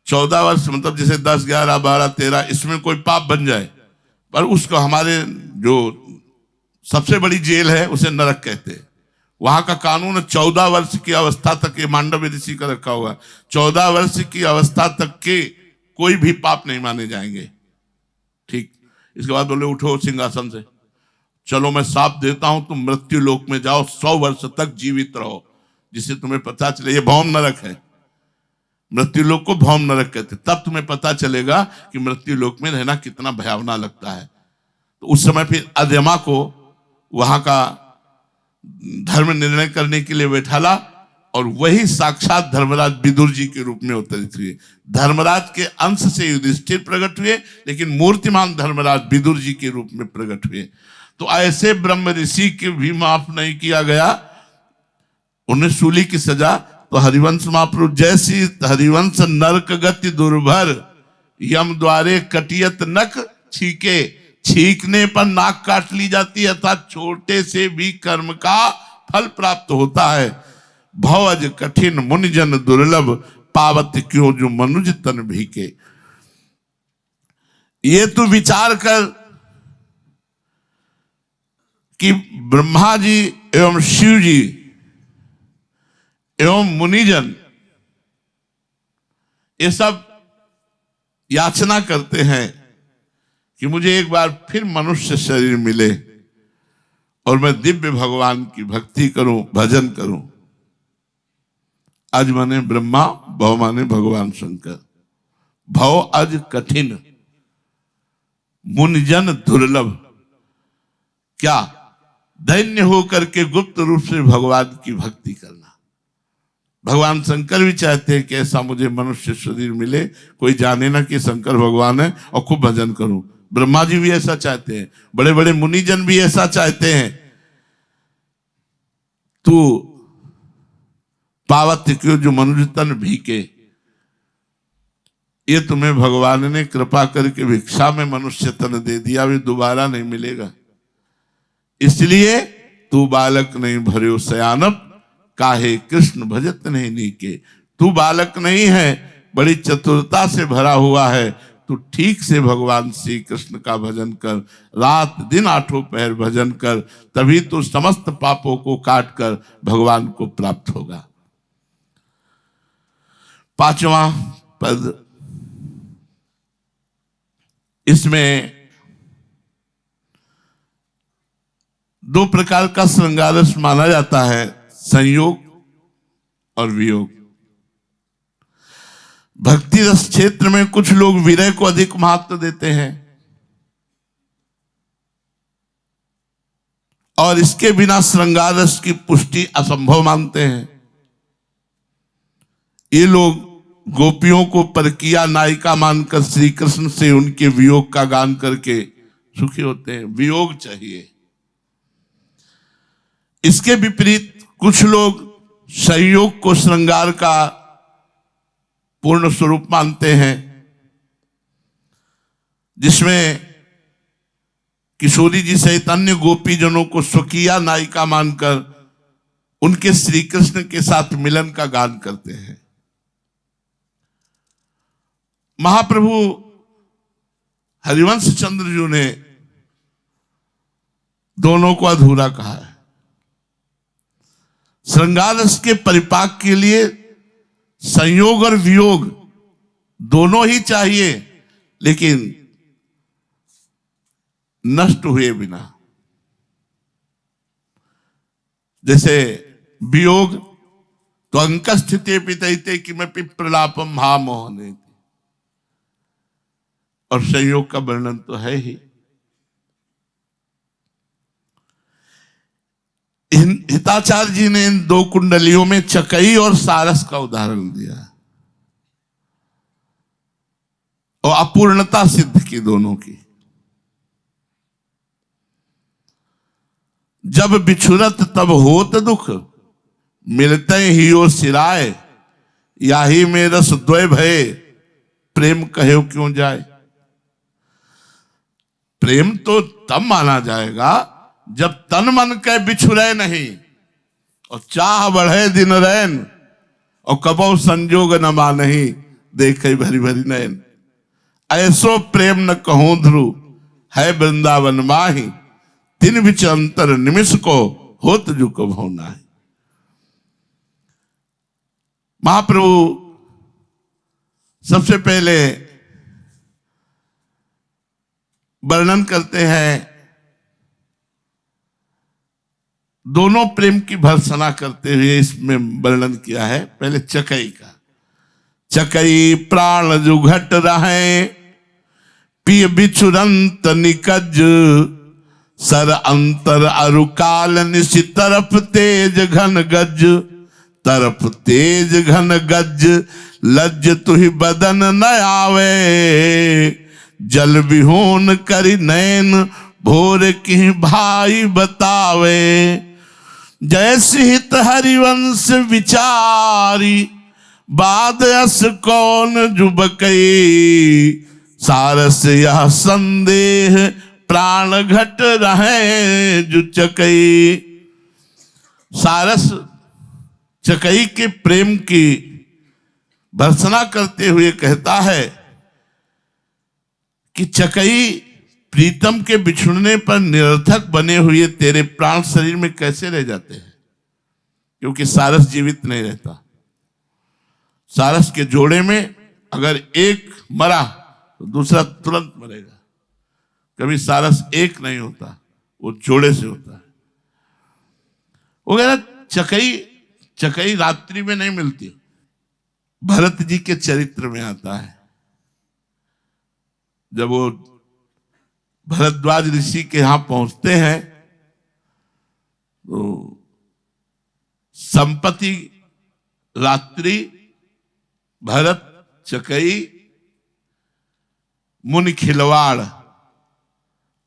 14 वर्ष मतलब जैसे 10, 11, 12, 13 इसमें कोई पाप बन जाए, पर उसको हमारे जो सबसे बड़ी जेल है उसे नरक कहते हैं। वहां का कानून 14 वर्ष की अवस्था तक, ये मांडव्य ऋषि का रखा हुआ, 14 वर्ष की अवस्था तक के कोई भी पाप नहीं माने जाएंगे। ठीक, इसके बाद बोले उठो सिंहासन से, चलो मैं साथ देता हूं, तुम मृत्यु लोक में जाओ, 100 वर्ष तक जीवित रहो, जिससे तुम्हें पता चले ये भौम नरक है। मृत्यु लोक को भौम नरक कहते, तब तुम्हें पता चलेगा कि मृत्यु लोक में रहना कितना भयावना लगता है। तो उस समय फिर अधमा को वहां का धर्म निर्णय करने के लिए बैठाला, और वही साक्षात धर्मराज विदुर जी के रूप में अवतरित हुए। धर्मराज के अंश से युधिष्ठिर प्रकट हुए, लेकिन मूर्तिमान धर्मराज विदुर जी के रूप में प्रकट हुए। तो ऐसे ब्रह्म ऋषि के भी माफ नहीं किया गया, उन्हें सूली की सजा। तो हरिवंश महाप्रभु जैसी हरिवंश नरक गति दुर्भर, यम द्वारे कटियत नक छीके, छीकने पर नाक काट ली जाती है, अर्थात छोटे से भी कर्म का फल प्राप्त होता है। भवज कठिन मुनिजन दुर्लभ, पावत क्यों जो मनुज तन भीके। ये तू विचार कर कि ब्रह्मा जी एवं शिव जी एवं मुनिजन ये सब याचना करते हैं कि मुझे एक बार फिर मनुष्य शरीर मिले और मैं दिव्य भगवान की भक्ति करूं, भजन करूं। अज माने ब्रह्मा, भव माने भगवान शंकर। भव अज कठिन, मुनिजन दुर्लभ। क्या दैन्य होकर के गुप्त रूप से भगवान की भक्ति करना। भगवान शंकर भी चाहते हैं कि ऐसा मुझे मनुष्य शरीर मिले, कोई जाने ना कि शंकर भगवान है, और खूब भजन करूं। ब्रह्मा जी भी ऐसा चाहते हैं, बड़े बड़े मुनिजन भी ऐसा चाहते हैं। तू पावत क्यों जो मनुज तन भीके, ये तुम्हें भगवान ने कृपा करके भिक्षा में मनुष्य तन दे दिया, भी दोबारा नहीं मिलेगा। इसलिए तू बालक नहीं भर्यो सयानप, काहे कृष्ण भजत नहीं नीके। तू बालक नहीं है, बड़ी चतुरता से भरा हुआ है, तू ठीक से भगवान श्री कृष्ण का भजन कर, रात दिन 8 पहर भजन कर, तभी तू समस्त पापों को काट कर भगवान को प्राप्त होगा। 5वां पद, इसमें 2 प्रकार का श्रृंगार रस माना जाता है, संयोग और वियोग। भक्ति रस क्षेत्र में कुछ लोग विरह को अधिक महत्व देते हैं और इसके बिना श्रृंगार रस की पुष्टि असंभव मानते हैं। ये लोग गोपियों को परकिया नायिका मानकर श्री कृष्ण से उनके वियोग का गान करके सुखी होते हैं। वियोग चाहिए। इसके विपरीत कुछ लोग संयोग को श्रृंगार का पूर्ण स्वरूप मानते हैं, जिसमें किशोरी जी सहित अन्य गोपी जनों को स्वकीय नायिका मानकर उनके श्री कृष्ण के साथ मिलन का गान करते हैं। महाप्रभु हरिवंश चंद्र जी ने दोनों को अधूरा कहा है। श्रृंगार रस के परिपाक के लिए संयोग और वियोग दोनों ही चाहिए, लेकिन नष्ट हुए बिना। जैसे वियोग तो अंक स्थिति पितैते कि मैं प्रलापम महामोहने, और संयोग का वर्णन तो है ही। हिताचार्य जी ने इन दो कुंडलियों में चकई और सारस का उदाहरण दिया और अपूर्णता सिद्ध की दोनों की। जब बिछुरत तब होत दुख, मिलते ही ओ सिराय, या ही में रस द्वय भय, प्रेम कहे क्यों जाए। प्रेम तो तब माना जाएगा जब तन मन के बिछुरे नहीं, और चाह बढ़े दिन रैन, और कबो संजोग न मानही, देखे भरी भरी नैन। ऐसो प्रेम न कहूं ध्रुव, है वृंदावन माही, तीन बिच अंतर निमिष को, होत जो कभो नाहि। महाप्रभु सबसे पहले वर्णन करते हैं, दोनों प्रेम की भर्त्सना करते हुए इसमें वर्णन किया है। पहले चकई का, चकई प्राण जो घट रहे, पिय बिछुरंत निकज, सर अंतर अरुकाल निशि, तरफ तेज घन गज, तरफ तेज घन गज, लज तुहि बदन न आवे, जल विहोन करि नैन, भोर की भाई बतावे। जैसे हित हरिवंश विचारी, बाद अस कौन जुबकई, सारस यह संदेह, प्राण घट रहे जो चकई। सारस चकई के प्रेम की भर्त्सना करते हुए कहता है कि चकई, प्रीतम के बिछुड़ने पर निरर्थक बने हुए तेरे प्राण शरीर में कैसे रह जाते हैं, क्योंकि सारस जीवित नहीं रहता। सारस के जोड़े में अगर एक मरा तो दूसरा तुरंत मरेगा। कभी सारस एक नहीं होता, वो जोड़े से होता है। वो कह रहा चकई रात्रि में नहीं मिलती। भरत जी के चरित्र में आता है, जब वो भरद्वाज ऋषि के यहां पहुंचते हैं तो संपत्ति, रात्रि, भरत, चकई, मुनि खिलवाड़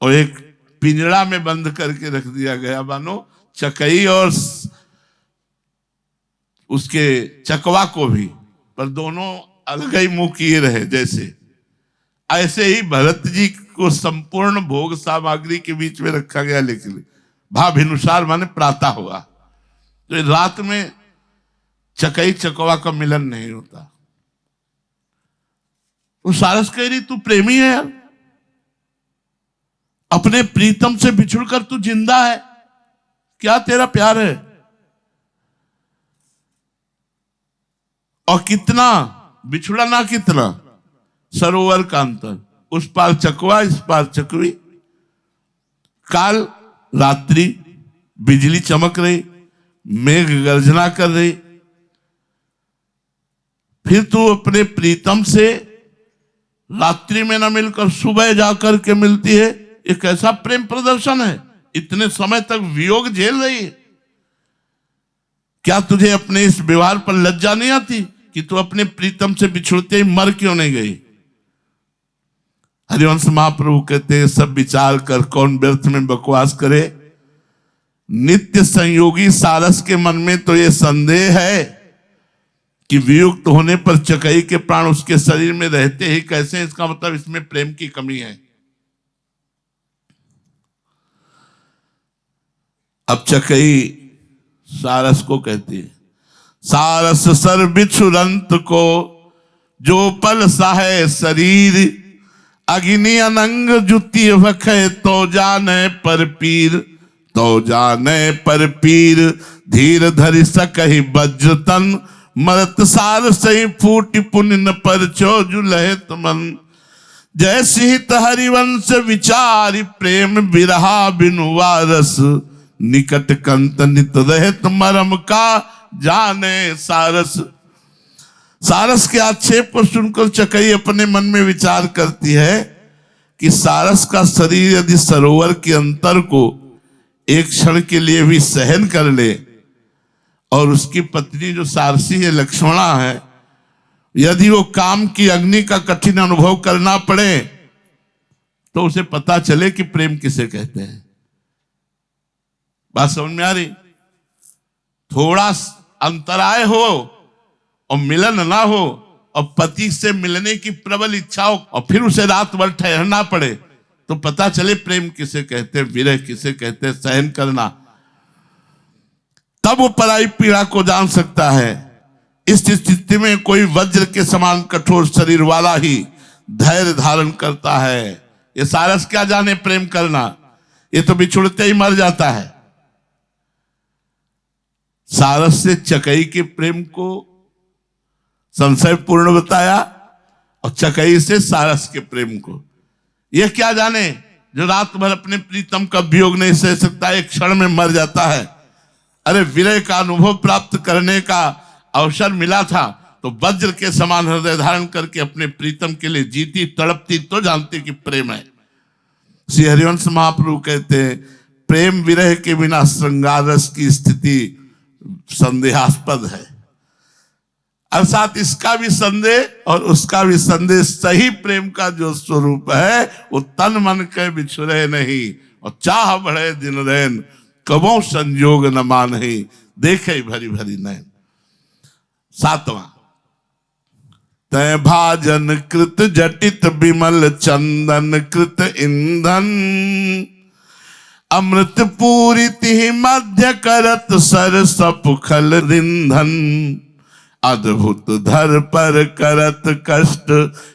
और एक पिंजड़ा में बंद करके रख दिया गया, मानो चकई और उसके चकवा को भी, पर दोनों अलग ही मुंह किए रहे। जैसे ऐसे ही भरत जी को संपूर्ण भोग सामग्री के बीच में रखा गया, लेकिन भाभिनुसार माने प्रातः हुआ तो रात में चकई चकवा का मिलन नहीं होता। तो सारस कह रही, तू प्रेमी है यार, अपने प्रीतम से बिछुड़कर तू जिंदा है, क्या तेरा प्यार है। और कितना बिछुड़ा ना, कितना सरोवर का अंतर, उस पार चकवा, इस पार चकवी। काल रात्रि, बिजली चमक रही, मेघ गर्जना कर रही, फिर तू अपने प्रीतम से रात्रि में न मिलकर सुबह जाकर के मिलती है। ये कैसा प्रेम प्रदर्शन है। इतने समय तक वियोग झेल रही है, क्या तुझे अपने इस व्यवहार पर लज्जा नहीं आती कि तू अपने प्रीतम से बिछुड़ते ही मर क्यों नहीं गई। हरिवंश महाप्रभु कहते हैं, सब विचार कर कौन व्यर्थ में बकवास करे। नित्य संयोगी सारस के मन में तो ये संदेह है कि वियुक्त होने पर चकई के प्राण उसके शरीर में रहते ही कैसे, इसका मतलब इसमें प्रेम की कमी है। अब चकई सारस को कहती है, सारस सर बिछुरंत को, जो पल साहे शरीर, अग्नि अनंग जुति वखे तो जाने पर पीर, तो जाने पर पीर धीर धरि सकहि वज्र तन, मरत सार सही फूट पुनिन पर चोजु लहित मन। जैसे हित हरिवंश विचारि प्रेम बिरहा बिनु वारस, निकट कंत नित रहित मरम का जाने सारस। सारस के आक्षेप को सुनकर चकई अपने मन में विचार करती है कि सारस का शरीर यदि सरोवर के अंतर को एक क्षण के लिए भी सहन कर ले, और उसकी पत्नी जो सारसी है लक्ष्मणा है, यदि वो काम की अग्नि का कठिन अनुभव करना पड़े तो उसे पता चले कि प्रेम किसे कहते हैं। बात समझ में आ रही? थोड़ा अंतराय हो और मिलन ना हो और पति से मिलने की प्रबल इच्छा हो और फिर उसे रात भर ठहरना पड़े तो पता चले प्रेम किसे कहते हैं, विरह किसे कहते हैं, सहन करना। तब वो पराई पीड़ा को जान सकता है। इस स्थिति में कोई वज्र के समान कठोर शरीर वाला ही धैर्य धारण करता है। ये सारस क्या जाने प्रेम करना, ये तो बिछुड़ते ही मर जाता है। सारस से चकई के प्रेम को संशय पूर्ण बताया और चकई से सारस के प्रेम को। यह क्या जाने जो रात भर अपने प्रीतम का वियोग नहीं सह सकता, एक क्षण में मर जाता है। अरे विरह का अनुभव प्राप्त करने का अवसर मिला था तो वज्र के समान हृदय धारण करके अपने प्रीतम के लिए जीती तड़पती तो जानती कि प्रेम है। श्री हरिवंश महाप्रभु कहते हैं प्रेम विरह के बिना श्रृंगार रस की स्थिति संदेहास्पद है। अर्थात इसका भी संदेह और उसका भी संदेह, सही प्रेम का जो स्वरूप है वो तन मन के बिछुरे नहीं, और चाह बढ़े दिन रैन कबो संयोग न मानहि, देखे भरी भरी नैन। 7वां, तय भाजन कृत जटित विमल चंदन कृत ईंधन, अमृत पूरी तिहि मध्य करत सर सपखल रिंधन, अद्भुत धर पर करत कष्ट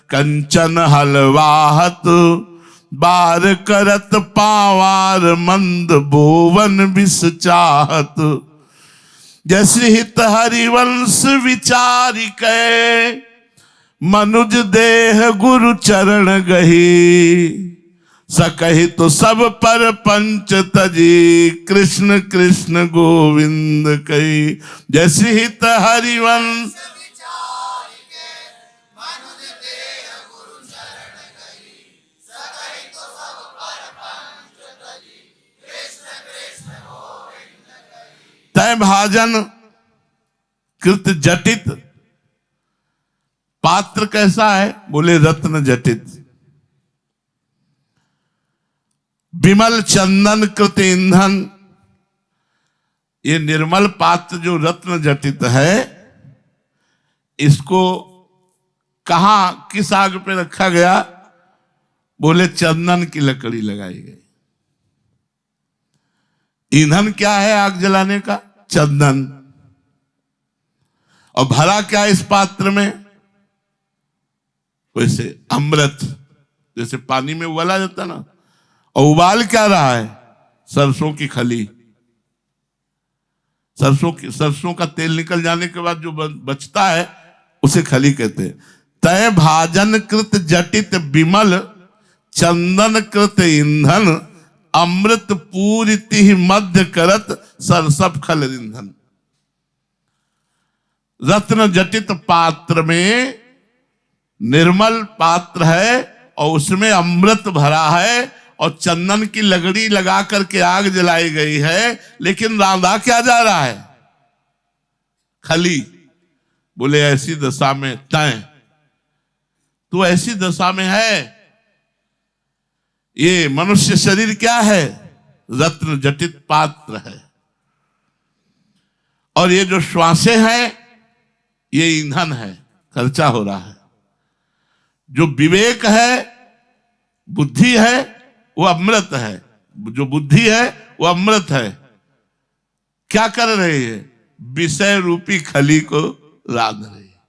कंचन हलवाहत, बार करत पावार मंद बोवन विष चाहत, जैसे हित हरिवंश विचारि कै, मनुज देह गुरु चरण गही, सकहि तो सब पर पंच तजी, कृष्ण कृष्ण गोविंद कही। जैसे हित हरिवंश विचारि कै, मनुज देह गुरु चरण गही, सकहि तो सब पर पंच तजी, कृष्ण कृष्ण गोविंद कही। तय भाजन कृत जटित, पात्र कैसा है? बोले रत्न जटित। विमल चंदन कृत ईंधन, ये निर्मल पात्र जो रत्न जटित है, इसको कहां किस आग पे रखा गया? बोले चंदन की लकड़ी लगाई गई। ईंधन क्या है आग जलाने का? चंदन। और भरा क्या इस पात्र में? वैसे अमृत, जैसे पानी में उबाला जाता ना, और उबाल क्या रहा है? सरसों की खली। सरसों का तेल निकल जाने के बाद जो बचता है उसे खली कहते हैं। तय भाजन कृत जटित विमल चंदन कृत ईंधन, अमृत पूरिति मध्य करत सरसप खल ईंधन। रत्न जटित पात्र में निर्मल पात्र है और उसमें अमृत भरा है और चंदन की लगड़ी लगा करके आग जलाई गई है, लेकिन रांधा क्या जा रहा है? खली। बोले ऐसी दशा में तय, तू ऐसी दशा में है। ये मनुष्य शरीर क्या है? रत्न जटित पात्र है। और ये जो श्वासें हैं ये ईंधन है, खर्चा हो रहा है। जो विवेक है, बुद्धि है, वो अमृत है। जो बुद्धि है वो अमृत है। क्या कर रही है? विषय रूपी खली को रांध रही है।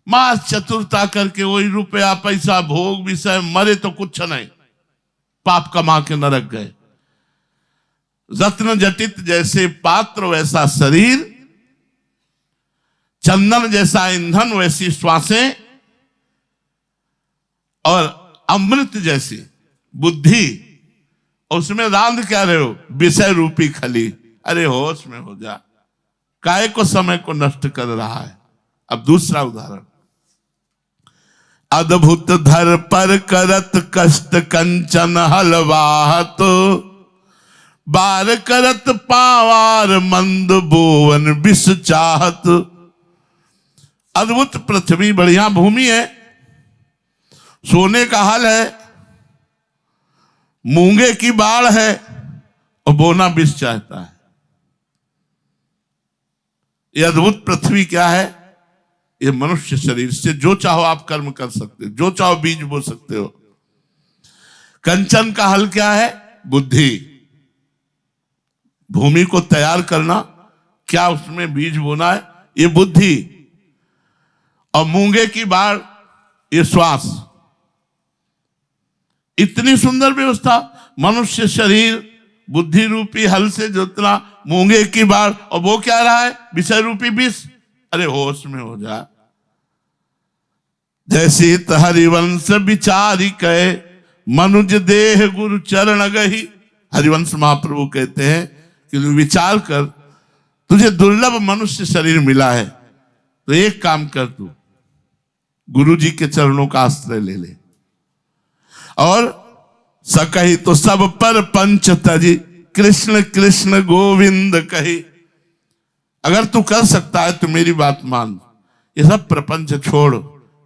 मास चतुरता करके वही रुपया पैसा भोग विषय, मरे तो कुछ नहीं, पाप कमा के नरक गए। रत्न जटित जैसे पात्र वैसा शरीर, चंदन जैसा ईंधन वैसी श्वासें, और अमृत जैसी बुद्धि, और उसमें रांध क्या रहे हो? विषय रूपी खली। अरे होश में हो जा, काय को समय को नष्ट कर रहा है। अब दूसरा उदाहरण, अद्भुत धर पर करत कष्ट कंचन हलवाहत, बार करत पावार मंद बोवन विष चाहत। अद्भुत पृथ्वी, बढ़िया भूमि है, सोने का हल है, मूंगे की बाढ़ है, और बोना विष चाहता है। यह अद्भुत पृथ्वी क्या है? ये मनुष्य शरीर से जो चाहो आप कर्म कर सकते हो, जो चाहो बीज बो सकते हो। कंचन का हल क्या है? बुद्धि, भूमि को तैयार करना, क्या उसमें बीज बोना है, ये बुद्धि। और मूंगे की बाढ़, ये श्वास। इतनी सुंदर व्यवस्था, मनुष्य शरीर बुद्धि रूपी हल से जोतना, मूंगे की बाढ़, और वो क्या रहा है? विषय रूपी विष। अरे होश में हो जा। जैसे हरिवंश विचारी कहे, मनुज देह गुरु चरण गही। हरिवंश महाप्रभु कहते हैं कि तू विचार कर, तुझे दुर्लभ मनुष्य शरीर मिला है, तो एक काम कर, तू गुरु जी के चरणों का आश्रय ले ले। और सकही तो सब पर पंच तजी, कृष्ण कृष्ण गोविंद कही। अगर तू कर सकता है तो मेरी बात मान, ये सब प्रपंच छोड़,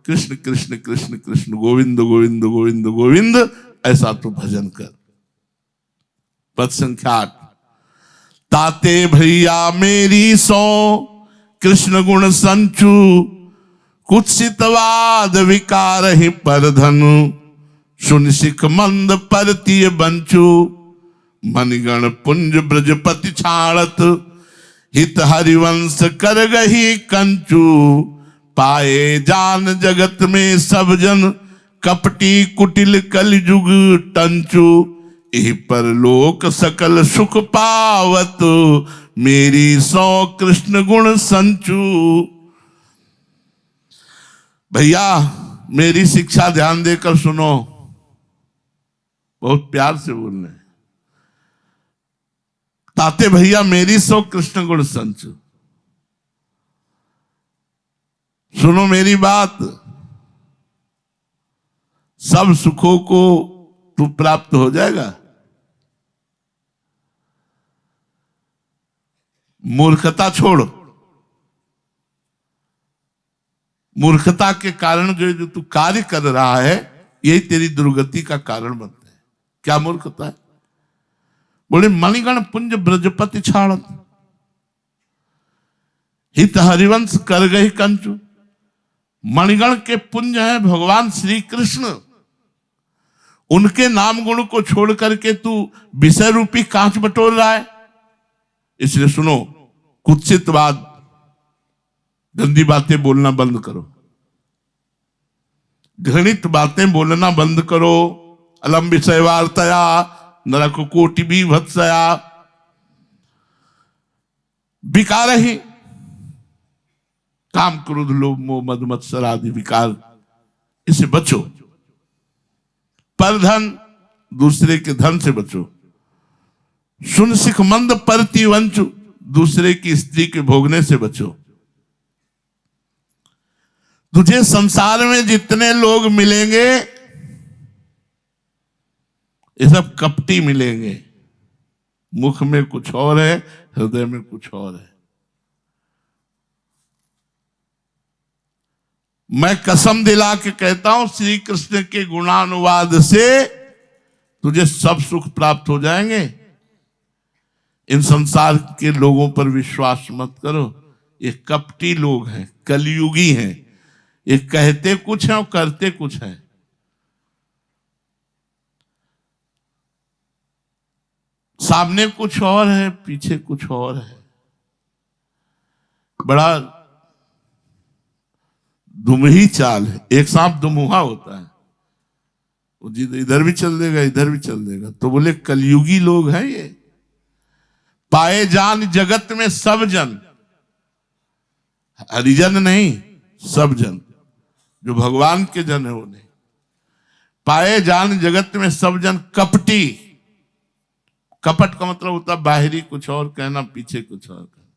कृष्ण कृष्ण कृष्ण कृष्ण गोविंद गोविंद गोविंद गोविंद, ऐसा तू भजन कर। पद संख्या 8, ताते भैया मेरी सो कृष्ण गुण संचू, कुत्सितवाद विकार ही पर धनु, सुन सिख मंद परतीय बंचू, मणिगण पुंज ब्रजपति छाड़त, हित हरिवंश कर गही कंचू, पाए जान जगत में सब जन, कपटी कुटिल कलयुग टंचू, इह पर लोक सकल सुख पावत, मेरी सौ कृष्ण गुण संचू। भैया मेरी शिक्षा ध्यान देकर सुनो, बहुत प्यार से बोलना है। ताते भैया मेरी सौ कृष्ण गुण संचू, सुनो मेरी बात, सब सुखों को तू प्राप्त हो जाएगा। मूर्खता छोड़, मूर्खता के कारण जो तू कार्य कर रहा है, यही तेरी दुर्गति का कारण बनता है। क्या मूर्खता है? बोले मणिगण पुंज ब्रजपति छाड़त, हित हरिवंश कर गई कंचू। मणिगण के पुंज है भगवान श्री कृष्ण, उनके नाम गुण को छोड़ करके तू विषय रूपी कांच बटोर रहा है। इसलिए सुनो, कुत्सित बात, गंदी बातें बोलना बंद करो, घृणित बातें बोलना बंद करो। अलम विषय वार्तया नरक कोटि भी भत्सया, विकार ही काम क्रोध लोभ मोह मद मत्सर आदि विकार, इसे बचो। पर धन, दूसरे के धन से बचो। सुन सिख मंद परती वंचु, दूसरे की स्त्री के भोगने से बचो। तुझे संसार में जितने लोग मिलेंगे, ये सब कपटी मिलेंगे। मुख में कुछ और है, हृदय में कुछ और है। मैं कसम दिला के कहता हूं, श्री कृष्ण के गुणानुवाद से तुझे सब सुख प्राप्त हो जाएंगे। इन संसार के लोगों पर विश्वास मत करो, ये कपटी लोग हैं, कलयुगी हैं। ये कहते कुछ हैं और करते कुछ हैं। सामने कुछ और है, पीछे कुछ और है। बड़ा दुम ही चाल है। एक सांप दुमुहा होता है, वो इधर भी चल देगा इधर भी चल देगा। तो बोले कलयुगी लोग हैं ये, पाए जान जगत में सब जन, हरिजन नहीं सब जन, जो भगवान के जन है वो नहीं। पाए जान जगत में सब जन कपटी, कपट का मतलब होता है बाहरी कुछ और कहना, पीछे कुछ और कहना।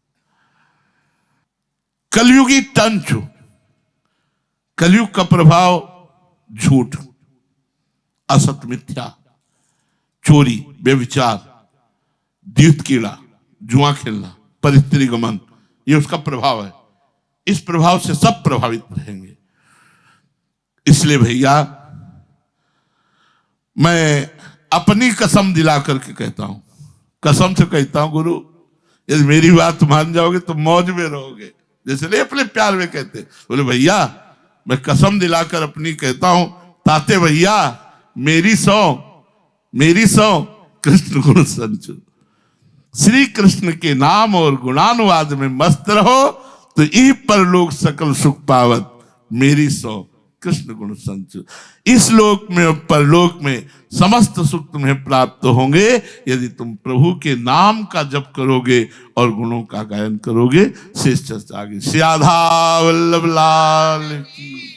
कलयुगी तंचु, कलयुग का प्रभाव झूठ, असत, मिथ्या, चोरी, व्यभिचार, द्यूत कीड़ा, जुआ खेलना, परिस्त्री गमन, ये उसका प्रभाव है। इस प्रभाव से सब प्रभावित रहेंगे। इसलिए भैया मैं अपनी कसम दिला करके कहता हूं, कसम से कहता हूं गुरु, यदि मेरी बात मान जाओगे तो मौज में रहोगे। जैसे नहीं अपने प्यार में कहते, बोले भैया मैं कसम दिलाकर अपनी कहता हूं, ताते भैया मेरी सौ कृष्ण गुरु संचु। श्री कृष्ण के नाम और गुणानुवाद में मस्त रहो तो ई परलोक सकल सुख पावत, मेरी सौ कृष्ण गुण संचु। इस लोक में और परलोक में समस्त सुख तुम्हें प्राप्त होंगे यदि तुम प्रभु के नाम का जप करोगे और गुणों का गायन करोगे। शेष चर्चा आगे। श्री राधा वल्लभ लाल की।